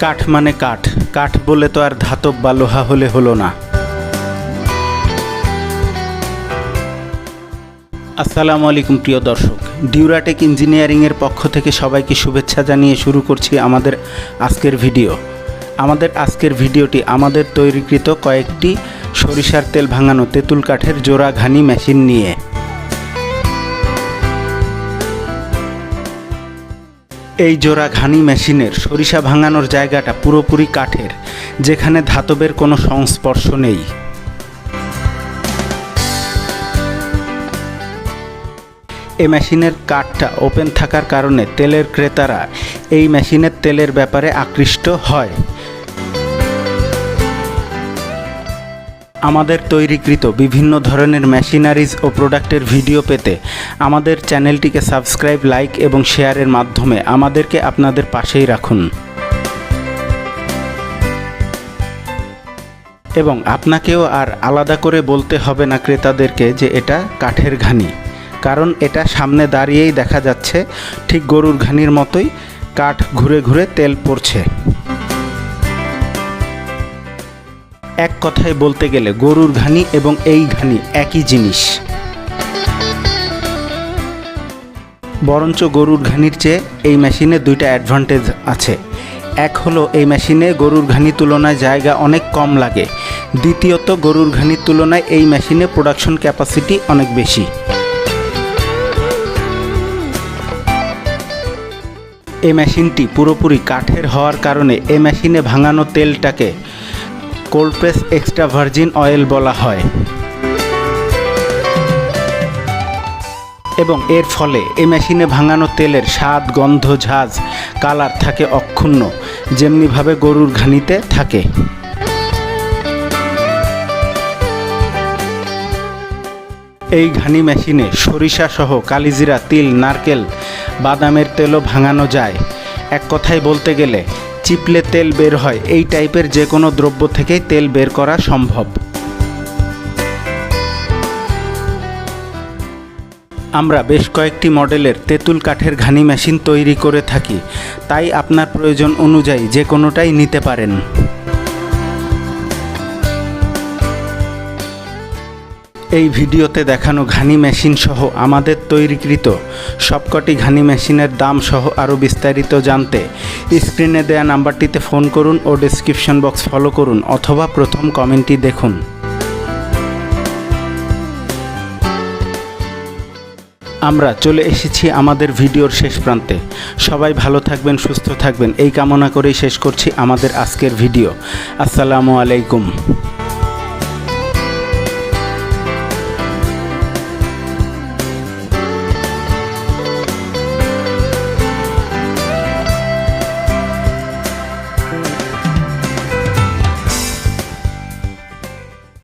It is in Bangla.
কাঠ মানে কাঠ, কাঠ বলে তো আর ধাতব বা লোহা হলে হলো না। আসসালামু আলাইকুম প্রিয় দর্শক, ডিউরাটেক ইঞ্জিনিয়ারিংয়ের পক্ষ থেকে সবাইকে শুভেচ্ছা জানিয়ে শুরু করছি আমাদের আজকের ভিডিও। আমাদের আজকের ভিডিওটি আমাদের তৈরিকৃত কয়েকটি সরিষার তেল ভাঙানো তেঁতুল কাঠের জোড়া ঘানি মেশিন নিয়ে। এই জোড়া ঘানি মেশিনের সরিষা ভাঙানোর জায়গাটা পুরোপুরি কাঠের, যেখানে ধাতবের কোনো সংস্পর্শ নেই। এই মেশিনের কাঠটা ওপেন থাকার কারণে তেলের ক্রেতারা এই মেশিনের তেলের ব্যাপারে আকৃষ্ট হয়। আমাদের তৈরিকৃত বিভিন্ন ধরনের মেশিনারিজ ও প্রোডাক্টের ভিডিও পেতে আমাদের চ্যানেলটিকে সাবস্ক্রাইব, লাইক এবং শেয়ারের মাধ্যমে আমাদেরকে আপনাদের পাশেই রাখুন। এবং আপনাকেও আর আলাদা করে বলতে হবে না ক্রেতাদেরকে যে এটা কাঠের ঘানি, কারণ এটা সামনে দাঁড়িয়েই দেখা যাচ্ছে ঠিক গরুর ঘানির মতোই কাঠ ঘুরে ঘুরে তেল পড়ছে। এক কথায় বলতে গেলে গরুর ঘানি এবং এই ঘানি একই জিনিস, বরঞ্চ গরুর ঘানির চেয়ে এই মেশিনে দুইটা অ্যাডভান্টেজ আছে। এক হলো এই মেশিনে গরুর ঘানির তুলনায় জায়গা অনেক কম লাগে। দ্বিতীয়ত গরুর ঘানির তুলনায় এই মেশিনে প্রোডাকশন ক্যাপাসিটি অনেক বেশি। এই মেশিনটি পুরোপুরি কাঠের হওয়ার কারণে এই মেশিনে ভাঙানো তেলটাকে cold press extra virgin oil বলা হয় এবং এর ফলে এই মেশিনে ভাঙানো তেলের স্বাদ, গন্ধ, ঝাঁজ, কালার থাকে অক্ষুণ্ণ, যেমনিভাবে গরুর ঘানিতে থাকে। এই ঘানি মেশিনে সরিষা সহ কালিজিরা, তিল, নারকেল, বাদামের তেলও ভাঙানো যায়। এক কথায় বলতে গেলে চিপলে তেল বের হয়, এই টাইপের যে কোনো দ্রব্য থেকেই তেল বের করা সম্ভব। আমরা বেশ কয়েকটি মডেলের তেঁতুল কাঠের ঘানি মেশিন তৈরি করে থাকি, তাই আপনার প্রয়োজন অনুযায়ী যে কোনোটাই নিতে পারেন। এই ভিডিওতে দেখানো ঘানি মেশিন সহ আমাদের তৈরিকৃত সবকটি ঘানি মেশিনের দাম সহ আরও বিস্তারিত জানতে স্ক্রিনে দেয়া নাম্বারটিতে ফোন করুন ও ডেসক্রিপশন বক্স ফলো করুন, অথবা প্রথম কমেন্টটি দেখুন। আমরা চলে এসেছি আমাদের ভিডিওর শেষ প্রান্তে। সবাই ভালো থাকবেন, সুস্থ থাকবেন এই কামনা করেই শেষ করছি আমাদের আজকের ভিডিও। আসসালামু আলাইকুম।